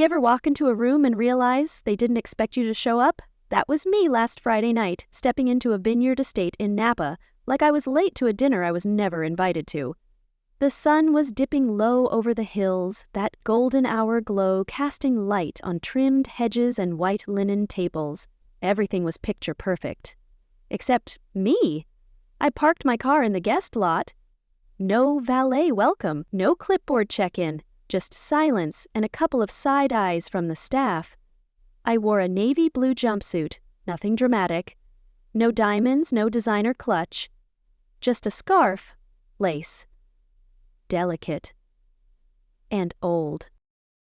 You ever walk into a room and realize they didn't expect you to show up? That was me last Friday night, stepping into a vineyard estate in Napa, like I was late to a dinner I was never invited to. The sun was dipping low over the hills, that golden hour glow casting light on trimmed hedges and white linen tables. Everything was picture perfect. Except me. I parked my car in the guest lot. No valet welcome, no clipboard check-in, just silence and a couple of side eyes from the staff. I wore a navy blue jumpsuit, nothing dramatic. No diamonds, no designer clutch. Just a scarf, lace. Delicate. And old.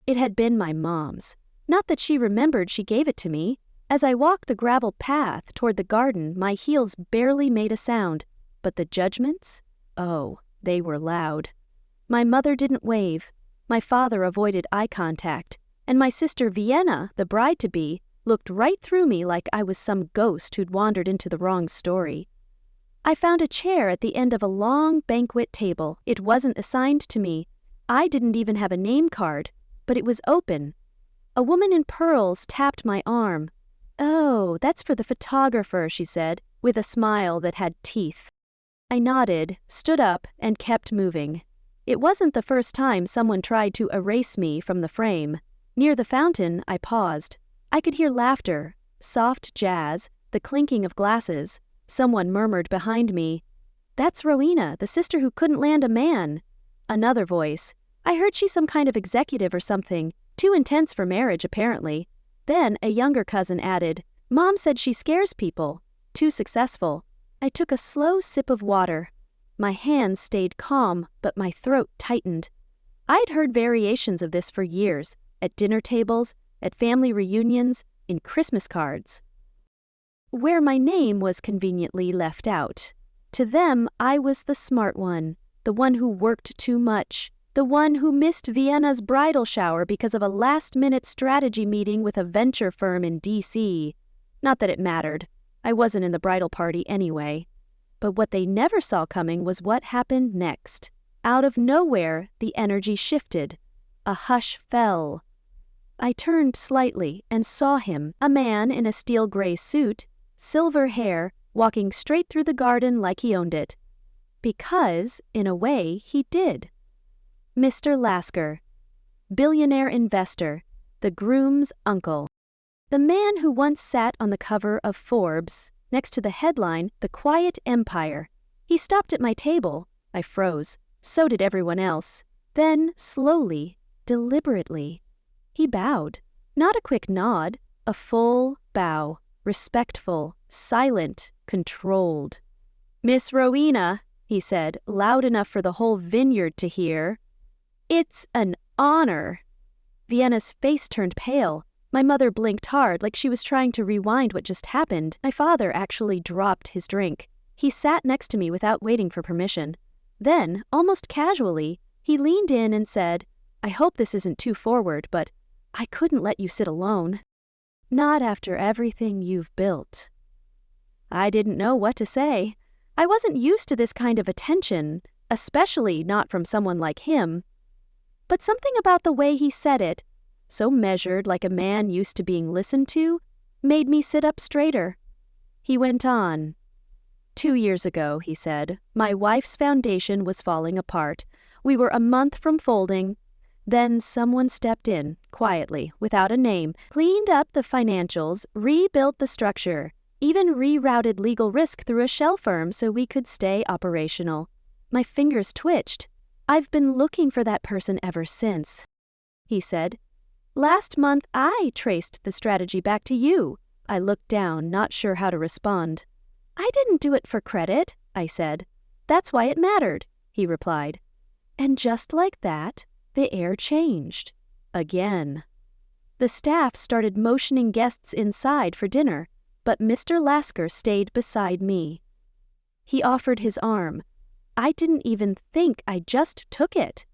It had been my mom's. Not that she remembered she gave it to me. As I walked the gravel path toward the garden, my heels barely made a sound. But the judgments? Oh, they were loud. My mother didn't wave. My father avoided eye contact. And my sister Vienna, the bride-to-be, looked right through me like I was some ghost who'd wandered into the wrong story. I found a chair at the end of a long banquet table. It wasn't assigned to me. I didn't even have a name card, but it was open. A woman in pearls tapped my arm. "Oh, that's for the photographer," she said, with a smile that had teeth. I nodded, stood up, and kept moving. It wasn't the first time someone tried to erase me from the frame. Near the fountain, I paused. I could hear laughter, soft jazz, the clinking of glasses. Someone murmured behind me, "That's Rowena, the sister who couldn't land a man." Another voice, "I heard she's some kind of executive or something, too intense for marriage apparently." Then a younger cousin added, "Mom said she scares people, too successful." I took a slow sip of water. My hands stayed calm, but my throat tightened. I'd heard variations of this for years, at dinner tables, at family reunions, in Christmas cards, where my name was conveniently left out. To them, I was the smart one, the one who worked too much, the one who missed Vienna's bridal shower because of a last-minute strategy meeting with a venture firm in D.C. Not that it mattered. I wasn't in the bridal party anyway. But what they never saw coming was what happened next. Out of nowhere, the energy shifted. A hush fell. I turned slightly and saw him, a man in a steel gray suit, silver hair, walking straight through the garden like he owned it. Because, in a way, he did. Mr. Lasker, billionaire investor, the groom's uncle. The man who once sat on the cover of Forbes, next to the headline, "The Quiet Empire." He stopped at my table. I froze. So did everyone else. Then, slowly, deliberately, he bowed. Not a quick nod, a full bow. Respectful, silent, controlled. "Miss Rowena," he said, loud enough for the whole vineyard to hear. "It's an honor." Vienna's face turned pale. My mother blinked hard like she was trying to rewind what just happened. My father actually dropped his drink. He sat next to me without waiting for permission. Then, almost casually, he leaned in and said, "I hope this isn't too forward, but I couldn't let you sit alone. Not after everything you've built." I didn't know what to say. I wasn't used to this kind of attention, especially not from someone like him. But something about the way he said it, so measured like a man used to being listened to, made me sit up straighter. He went on. "2 years ago," he said, "my wife's foundation was falling apart. We were a month from folding. Then someone stepped in, quietly, without a name, cleaned up the financials, rebuilt the structure, even rerouted legal risk through a shell firm so we could stay operational." My fingers twitched. "I've been looking for that person ever since," he said. "Last month I traced the strategy back to you." I looked down, not sure how to respond. "I didn't do it for credit," I said. "That's why it mattered," he replied. And just like that, the air changed. Again. The staff started motioning guests inside for dinner, but Mr. Lasker stayed beside me. He offered his arm. I didn't even think, I just took it.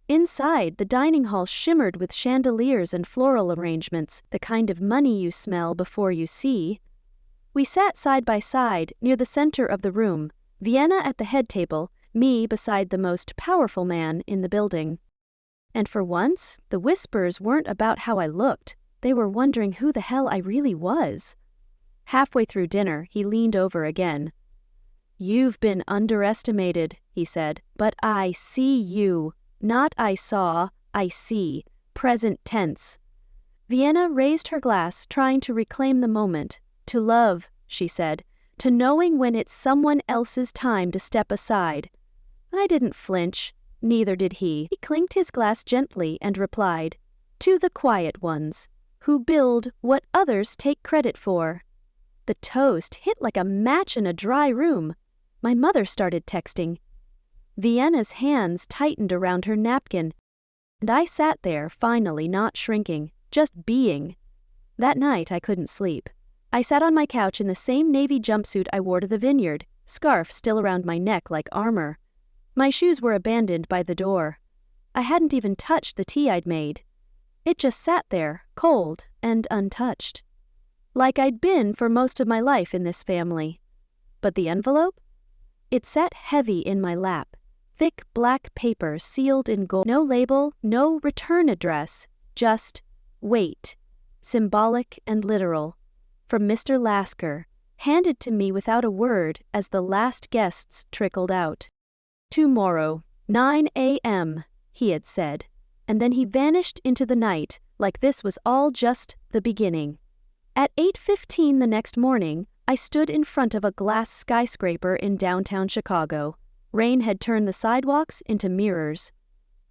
Inside, the dining hall shimmered with chandeliers and floral arrangements, the kind of money you smell before you see. We sat side by side near the center of the room, Vienna at the head table, me beside the most powerful man in the building. And for once, the whispers weren't about how I looked. They were wondering who the hell I really was. Halfway through dinner, he leaned over again. "You've been underestimated," he said, "but I see you. Not I saw, I see. Present tense." Vienna raised her glass, trying to reclaim the moment. "To love," she said, "to knowing when it's someone else's time to step aside." I didn't flinch. Neither did he. He clinked his glass gently and replied, "To the quiet ones, who build what others take credit for." The toast hit like a match in a dry room. My mother started texting. Vienna's hands tightened around her napkin, and I sat there, finally not shrinking, just being. That night I couldn't sleep. I sat on my couch in the same navy jumpsuit I wore to the vineyard, scarf still around my neck like armor. My shoes were abandoned by the door. I hadn't even touched the tea I'd made. It just sat there, cold and untouched. Like I'd been for most of my life in this family. But the envelope? It sat heavy in my lap. Thick black paper sealed in gold. No label, no return address, just wait. Symbolic and literal. From Mr. Lasker, handed to me without a word as the last guests trickled out. "Tomorrow, 9 a.m., he had said, and then he vanished into the night like this was all just the beginning. At 8:15 the next morning, I stood in front of a glass skyscraper in downtown Chicago. Rain had turned the sidewalks into mirrors.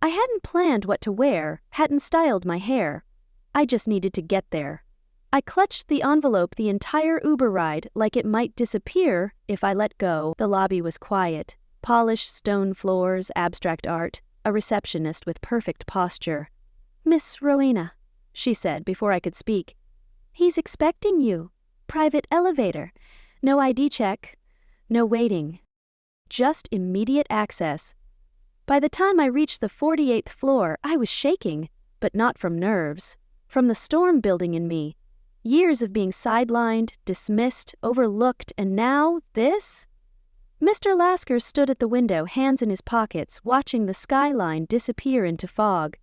I hadn't planned what to wear, hadn't styled my hair. I just needed to get there. I clutched the envelope the entire Uber ride like it might disappear if I let go. The lobby was quiet. Polished stone floors, abstract art, a receptionist with perfect posture. "Miss Rowena," she said before I could speak. "He's expecting you. Private elevator. No ID check. No waiting. Just immediate access." By the time I reached the 48th floor, I was shaking, but not from nerves. From the storm building in me. Years of being sidelined, dismissed, overlooked, and now this? Mr. Lasker stood at the window, hands in his pockets, watching the skyline disappear into fog.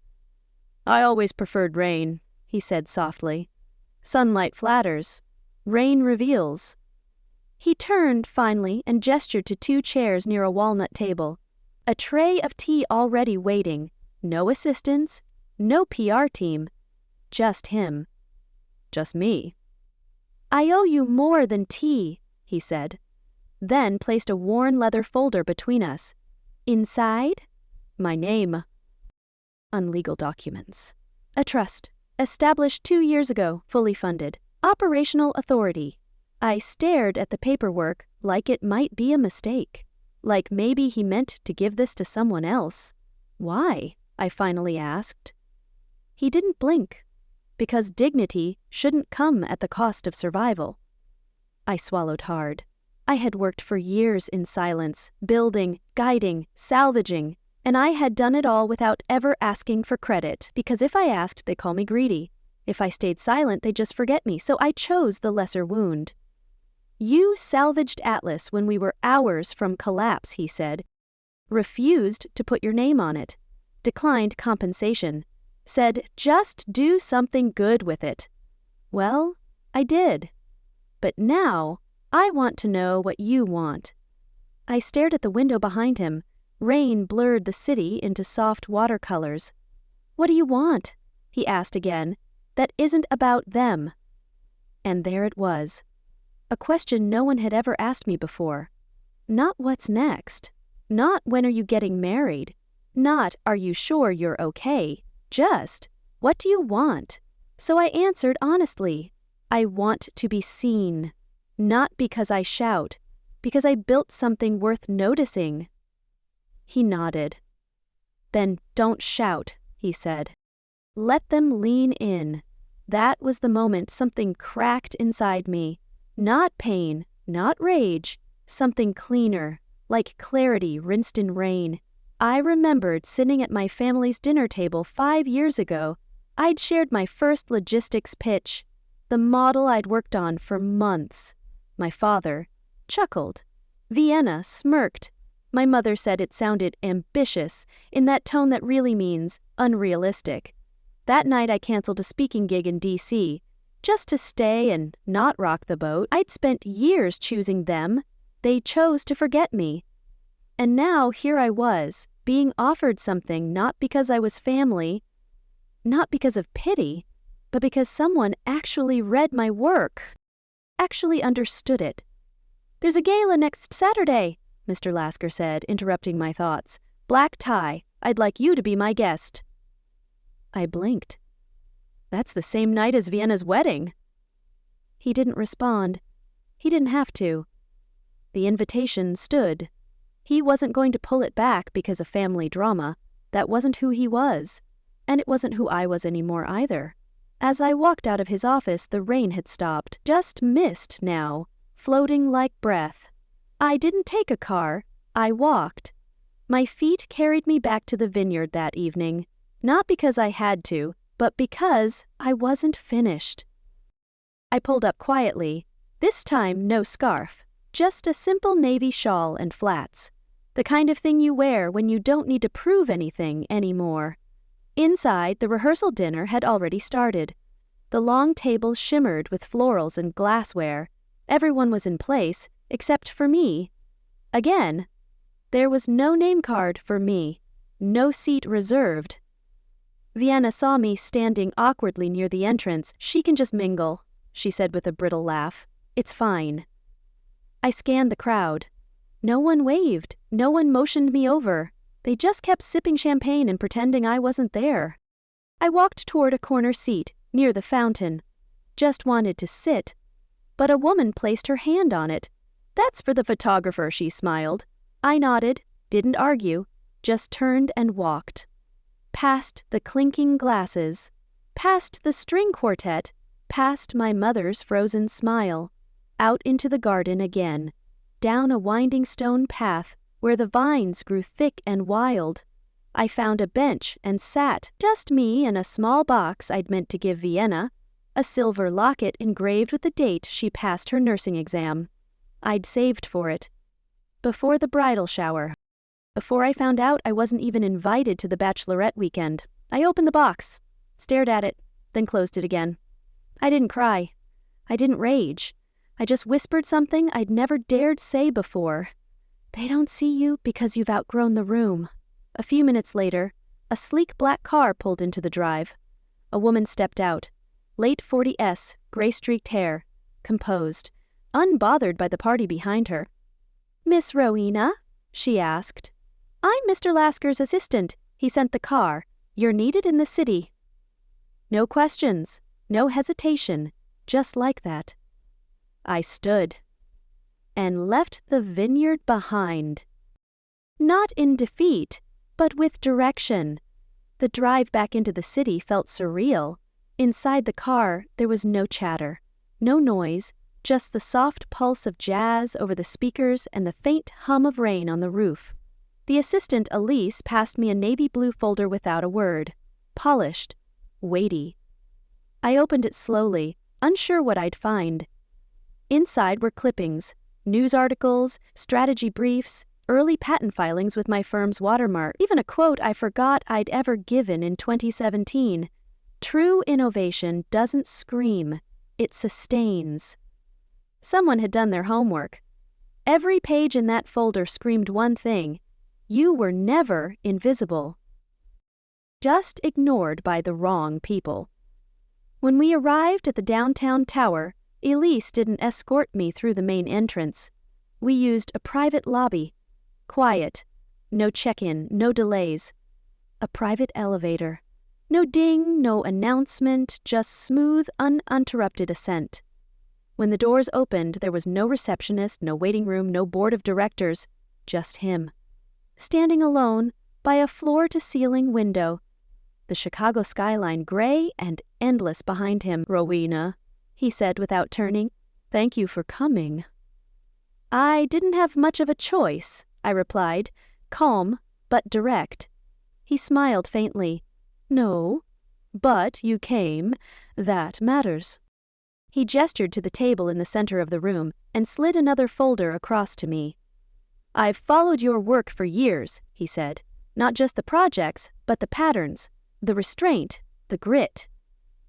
"I always preferred rain," he said softly. "Sunlight flatters. Rain reveals." He turned, finally, and gestured to 2 chairs near a walnut table. A tray of tea already waiting. No assistants, no PR team. Just him. Just me. "I owe you more than tea," he said. Then placed a worn leather folder between us. Inside? My name. Unlegal documents. A trust. Established 2 years ago, fully funded. Operational authority. I stared at the paperwork like it might be a mistake. Like maybe he meant to give this to someone else. "Why?" I finally asked. He didn't blink. Because dignity shouldn't come at the cost of survival. I swallowed hard. I had worked for years in silence, building, guiding, salvaging, and I had done it all without ever asking for credit, because if I asked, they call me greedy. If I stayed silent, they just forget me, so I chose the lesser wound. "You salvaged Atlas when we were hours from collapse," he said. "Refused to put your name on it. Declined compensation. Said, just do something good with it. Well, I did. But now, I want to know what you want." I stared at the window behind him. Rain blurred the city into soft watercolors. "What do you want?" he asked again. "That isn't about them." And there it was. A question no one had ever asked me before. Not what's next. Not when are you getting married. Not are you sure you're okay. Just, what do you want? So I answered honestly. I want to be seen. Not because I shout. Because I built something worth noticing. He nodded. "Then don't shout," he said. "Let them lean in." That was the moment something cracked inside me. Not pain, not rage, something cleaner, like clarity rinsed in rain. I remembered sitting at my family's dinner table 5 years ago. I'd shared my first logistics pitch, the model I'd worked on for months. My father chuckled. Vienna smirked. My mother said it sounded ambitious, in that tone that really means unrealistic. That night I canceled a speaking gig in D.C., just to stay and not rock the boat. I'd spent years choosing them. They chose to forget me. And now here I was, being offered something not because I was family, not because of pity, but because someone actually read my work, actually understood it. "There's a gala next Saturday," Mr. Lasker said, interrupting my thoughts. "Black tie. I'd like you to be my guest." I blinked. "That's the same night as Vienna's wedding." He didn't respond. He didn't have to. The invitation stood. He wasn't going to pull it back because of family drama. That wasn't who he was. And it wasn't who I was anymore either. As I walked out of his office, the rain had stopped. Just mist now, floating like breath. I didn't take a car. I walked. My feet carried me back to the vineyard that evening. Not because I had to, but because I wasn't finished. I pulled up quietly. This time, no scarf. Just a simple navy shawl and flats. The kind of thing you wear when you don't need to prove anything anymore. Inside, the rehearsal dinner had already started. The long tables shimmered with florals and glassware. Everyone was in place, except for me. Again, there was no name card for me. No seat reserved. Vienna saw me standing awkwardly near the entrance. "She can just mingle," she said with a brittle laugh. "It's fine." I scanned the crowd. No one waved. No one motioned me over. They just kept sipping champagne and pretending I wasn't there. I walked toward a corner seat, near the fountain. Just wanted to sit. But a woman placed her hand on it. "That's for the photographer," she smiled. I nodded, didn't argue, just turned and walked. Past the clinking glasses, past the string quartet, past my mother's frozen smile, out into the garden again, down a winding stone path where the vines grew thick and wild. I found a bench and sat, just me and a small box I'd meant to give Vienna, a silver locket engraved with the date she passed her nursing exam. I'd saved for it. Before the bridal shower. Before I found out I wasn't even invited to the bachelorette weekend. I opened the box, stared at it, then closed it again. I didn't cry. I didn't rage. I just whispered something I'd never dared say before. "They don't see you because you've outgrown the room." A few minutes later, a sleek black car pulled into the drive. A woman stepped out. Late 40s, gray-streaked hair, composed, unbothered by the party behind her. "Miss Rowena?" she asked. "I'm Mr. Lasker's assistant. He sent the car. You're needed in the city." No questions, no hesitation, just like that. I stood and left the vineyard behind. Not in defeat, but with direction. The drive back into the city felt surreal. Inside the car, there was no chatter, no noise, just the soft pulse of jazz over the speakers and the faint hum of rain on the roof. The assistant, Elise, passed me a navy blue folder without a word. Polished, weighty. I opened it slowly, unsure what I'd find. Inside were clippings, news articles, strategy briefs, early patent filings with my firm's watermark, even a quote I forgot I'd ever given in 2017. "True innovation doesn't scream, it sustains." Someone had done their homework. Every page in that folder screamed one thing: you were never invisible. Just ignored by the wrong people. When we arrived at the downtown tower, Elise didn't escort me through the main entrance. We used a private lobby. Quiet. No check-in, no delays. A private elevator. No ding, no announcement, just smooth, uninterrupted ascent. When the doors opened, there was no receptionist, no waiting room, no board of directors, just him. Standing alone by a floor-to-ceiling window. The Chicago skyline gray and endless behind him. "Rowena," he said without turning, "thank you for coming." "I didn't have much of a choice," I replied, calm but direct. He smiled faintly. "No, but you came. That matters." He gestured to the table in the center of the room and slid another folder across to me. "I've followed your work for years," he said. "Not just the projects, but the patterns, the restraint, the grit."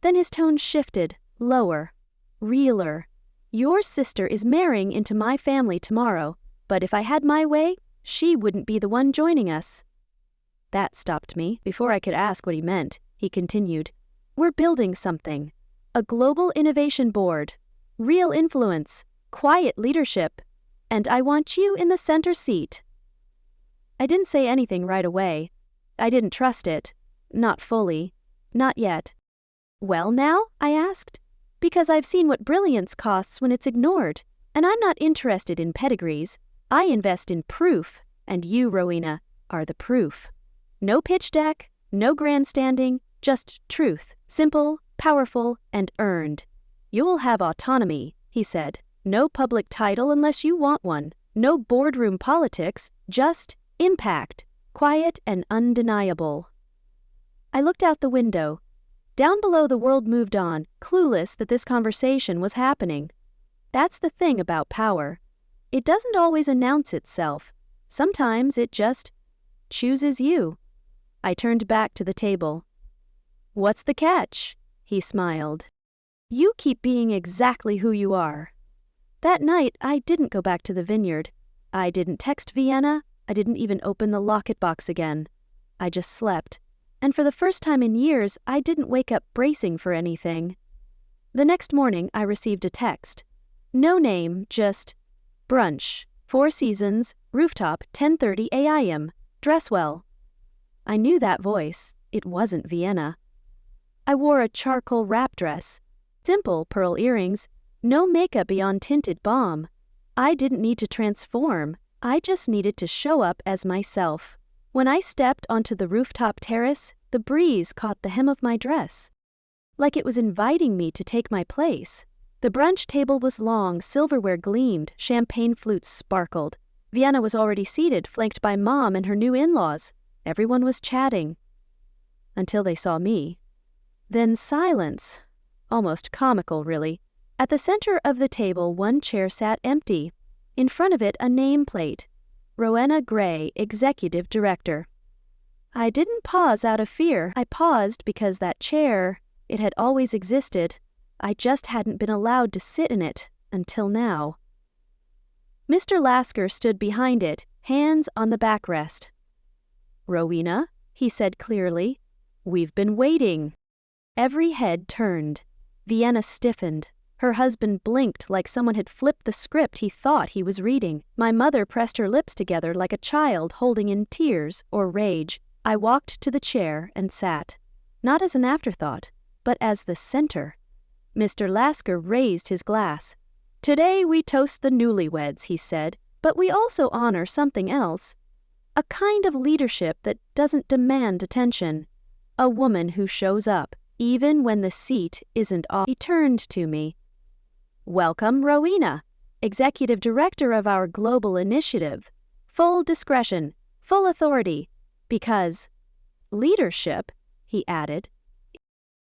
Then his tone shifted, lower, realer. "Your sister is marrying into my family tomorrow, but if I had my way, she wouldn't be the one joining us." That stopped me. Before I could ask what he meant, he continued, "We're building something. A global innovation board. Real influence. Quiet leadership. And I want you in the center seat." I didn't say anything right away. I didn't trust it. Not fully. Not yet. "Well now?" I asked. "Because I've seen what brilliance costs when it's ignored, and I'm not interested in pedigrees. I invest in proof, and you, Rowena, are the proof. No pitch deck, no grandstanding, just truth, simple, powerful, and earned. You'll have autonomy," he said. "No public title unless you want one. No boardroom politics, just impact, quiet and undeniable." I looked out the window. Down below, the world moved on, clueless that this conversation was happening. That's the thing about power. It doesn't always announce itself. Sometimes it just chooses you. I turned back to the table. "What's the catch?" he smiled. "You keep being exactly who you are." That night, I didn't go back to the vineyard. I didn't text Vienna. I didn't even open the locket box again. I just slept. And for the first time in years, I didn't wake up bracing for anything. The next morning, I received a text. No name, just brunch, Four Seasons, rooftop, 10:30 a.m. Dress well. I knew that voice. It wasn't Vienna. I wore a charcoal wrap dress. Simple pearl earrings. No makeup beyond tinted balm. I didn't need to transform. I just needed to show up as myself. When I stepped onto the rooftop terrace, the breeze caught the hem of my dress, like it was inviting me to take my place. The brunch table was long, silverware gleamed, champagne flutes sparkled. Vienna was already seated, flanked by Mom and her new in-laws. Everyone was chatting. Until they saw me. Then silence. Almost comical, really. At the center of the table, one chair sat empty. In front of it, a nameplate. Rowena Gray, Executive Director. I didn't pause out of fear. I paused because that chair, it had always existed. I just hadn't been allowed to sit in it until now. Mr. Lasker stood behind it, hands on the backrest. "Rowena," he said clearly, "we've been waiting." Every head turned. Vienna stiffened. Her husband blinked like someone had flipped the script he thought he was reading. My mother pressed her lips together like a child holding in tears or rage. I walked to the chair and sat, not as an afterthought, but as the center. Mr. Lasker raised his glass. "Today we toast the newlyweds," he said, "but we also honor something else. A kind of leadership that doesn't demand attention. A woman who shows up, even when the seat isn't off." He turned to me. "Welcome, Rowena, Executive Director of our global initiative. Full discretion, full authority, because leadership," he added.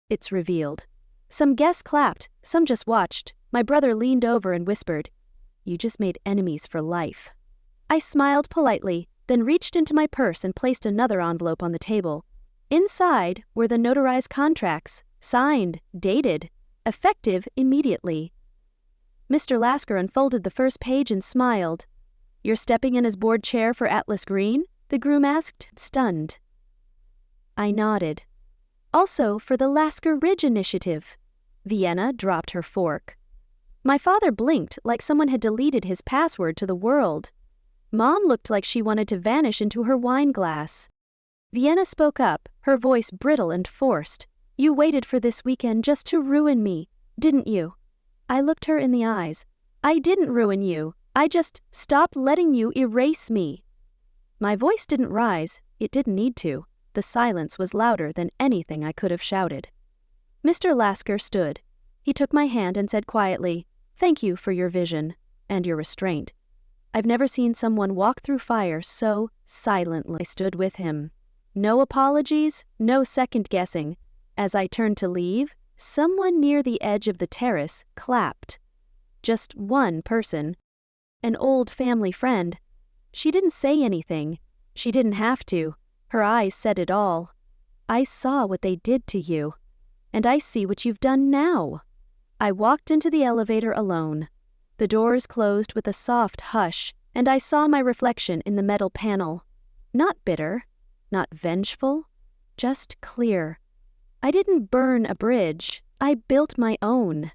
"It's revealed." Some guests clapped, some just watched. My brother leaned over and whispered, "You just made enemies for life." I smiled politely, then reached into my purse and placed another envelope on the table. Inside were the notarized contracts, signed, dated, effective immediately. Mr. Lasker unfolded the first page and smiled. "You're stepping in as board chair for Atlas Green?" the groom asked, stunned. I nodded. "Also for the Lasker Ridge Initiative." Vienna dropped her fork. My father blinked like someone had deleted his password to the world. Mom looked like she wanted to vanish into her wine glass. Vienna spoke up, her voice brittle and forced. "You waited for this weekend just to ruin me, didn't you?" I looked her in the eyes. "I didn't ruin you. I just stopped letting you erase me." My voice didn't rise. It didn't need to. The silence was louder than anything I could have shouted. Mr. Lasker stood. He took my hand and said quietly, "Thank you for your vision and your restraint. I've never seen someone walk through fire so silently." I stood with him. No apologies, no second-guessing. As I turned to leave, someone near the edge of the terrace clapped. Just one person. An old family friend. She didn't say anything. She didn't have to. Her eyes said it all. I saw what they did to you. And I see what you've done now. I walked into the elevator alone. The doors closed with a soft hush, and I saw my reflection in the metal panel. Not bitter, not vengeful, just clear. I didn't burn a bridge. I built my own.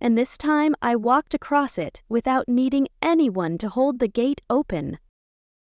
And this time I walked across it without needing anyone to hold the gate open.